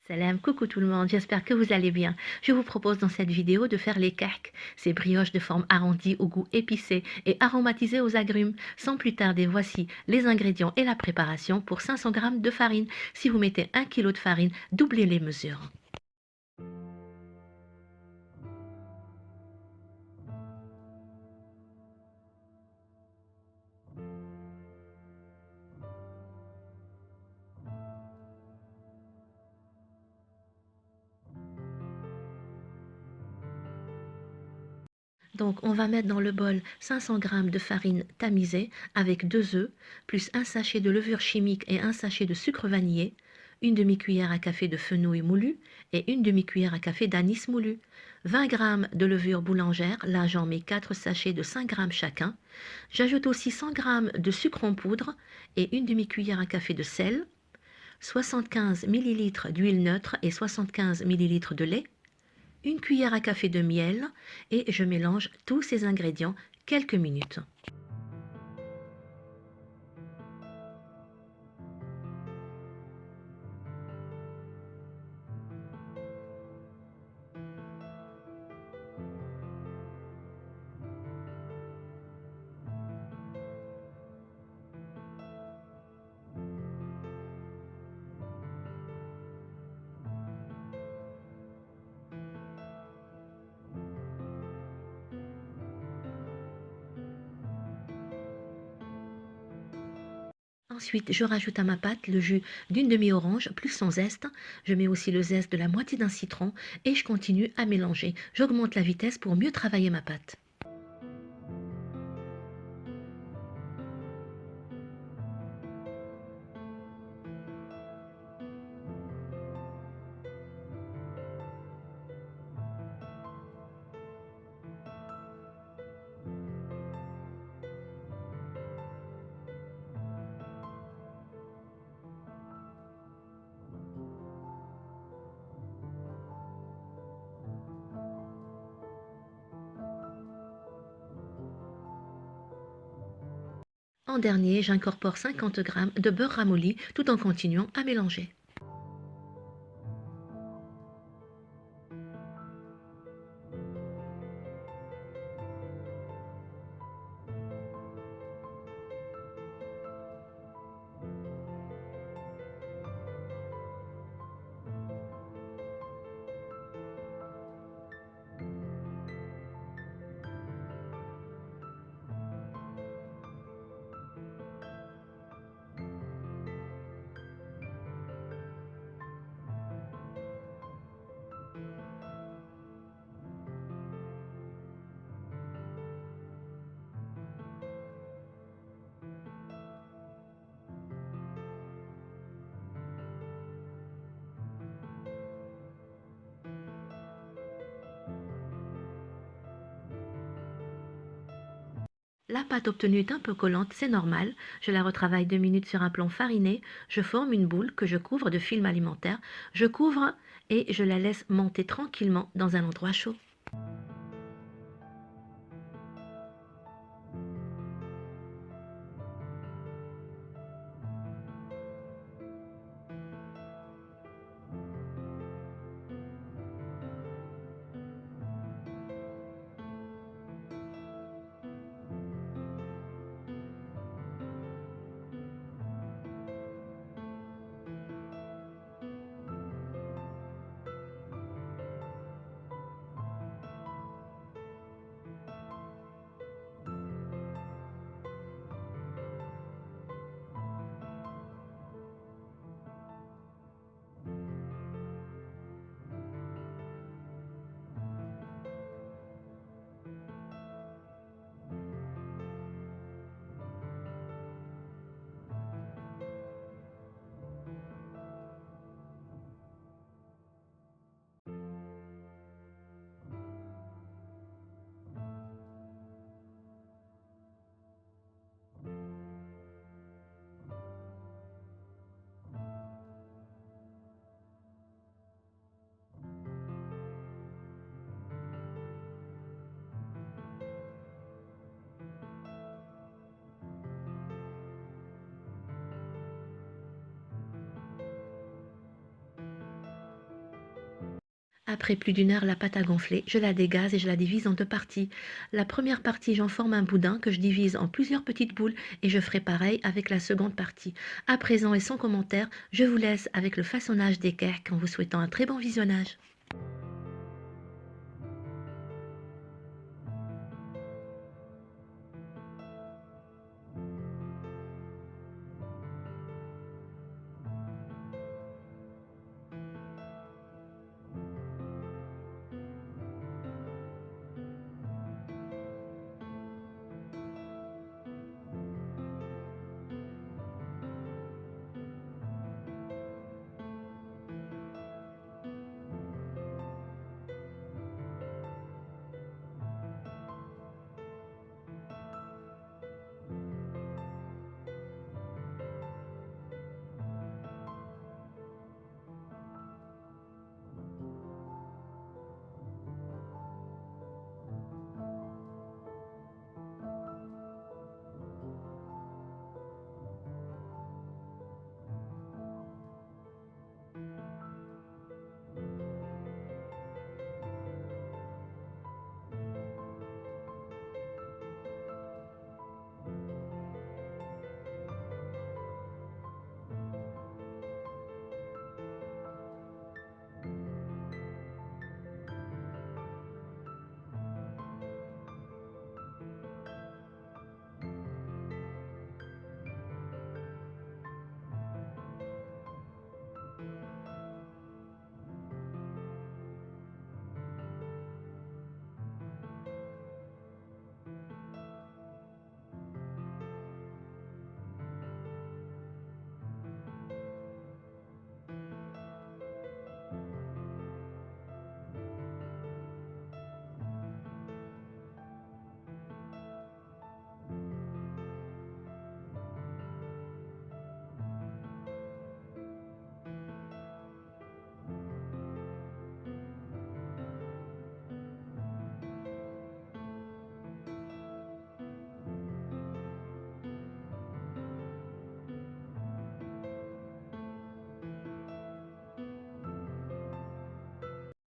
Salam, coucou tout le monde, j'espère que vous allez bien. Je vous propose dans cette vidéo de faire les cakes, ces brioches de forme arrondie au goût épicé et aromatisé aux agrumes. Sans plus tarder, voici les ingrédients et la préparation pour 500 g de farine. Si vous mettez 1 kg de farine, doublez les mesures. Donc, on va mettre dans le bol 500 g de farine tamisée avec 2 œufs, plus un sachet de levure chimique et un sachet de sucre vanillé, une demi-cuillère à café de fenouil moulu et une demi-cuillère à café d'anis moulu, 20 g de levure boulangère, là j'en mets 4 sachets de 5 g chacun. J'ajoute aussi 100 g de sucre en poudre et une demi-cuillère à café de sel, 75 ml d'huile neutre et 75 ml de lait, une cuillère à café de miel et je mélange tous ces ingrédients quelques minutes. Ensuite, je rajoute à ma pâte le jus d'une demi-orange plus son zeste. Je mets aussi le zeste de la moitié d'un citron et je continue à mélanger. J'augmente la vitesse pour mieux travailler ma pâte. En dernier, j'incorpore 50 g de beurre ramolli tout en continuant à mélanger. La pâte obtenue est un peu collante, c'est normal. Je la retravaille 2 minutes sur un plan fariné. Je forme une boule que je couvre de film alimentaire. Je couvre et je la laisse monter tranquillement dans un endroit chaud. Après plus d'une heure, la pâte a gonflé, je la dégaze et je la divise en deux parties. La première partie, j'en forme un boudin que je divise en plusieurs petites boules et je ferai pareil avec la seconde partie. À présent et sans commentaire, je vous laisse avec le façonnage des cakes en vous souhaitant un très bon visionnage.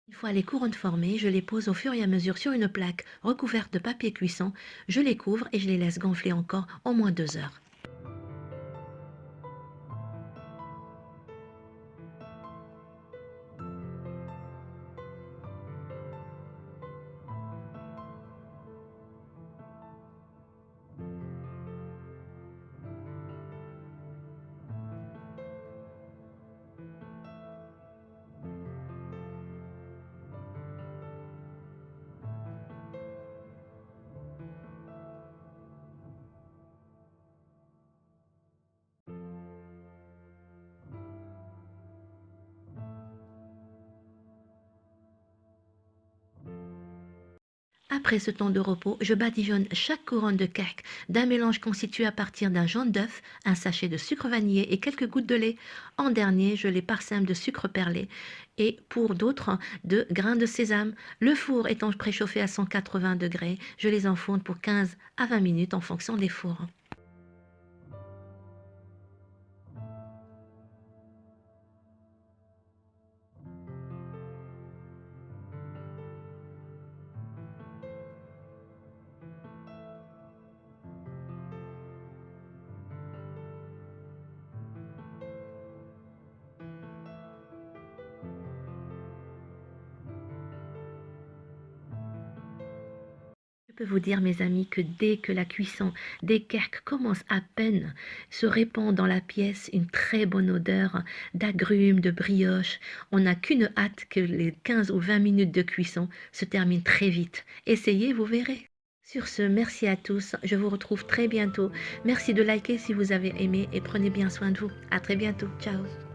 Une fois les couronnes formées, je les pose au fur et à mesure sur une plaque recouverte de papier cuisson, je les couvre et je les laisse gonfler encore au moins 2 heures. Après ce temps de repos, je badigeonne chaque couronne de cake d'un mélange constitué à partir d'un jaune d'œuf, un sachet de sucre vanillé et quelques gouttes de lait. En dernier, je les parsème de sucre perlé et pour d'autres de grains de sésame. Le four étant préchauffé à 180 degrés, je les enfourne pour 15 à 20 minutes en fonction des fours. Je peux vous dire, mes amis, que dès que la cuisson des cakes commence à peine, se répand dans la pièce une très bonne odeur d'agrumes, de brioche. On n'a qu'une hâte que les 15 ou 20 minutes de cuisson se terminent très vite. Essayez, vous verrez. Sur ce, merci à tous. Je vous retrouve très bientôt. Merci de liker si vous avez aimé et prenez bien soin de vous. À très bientôt. Ciao.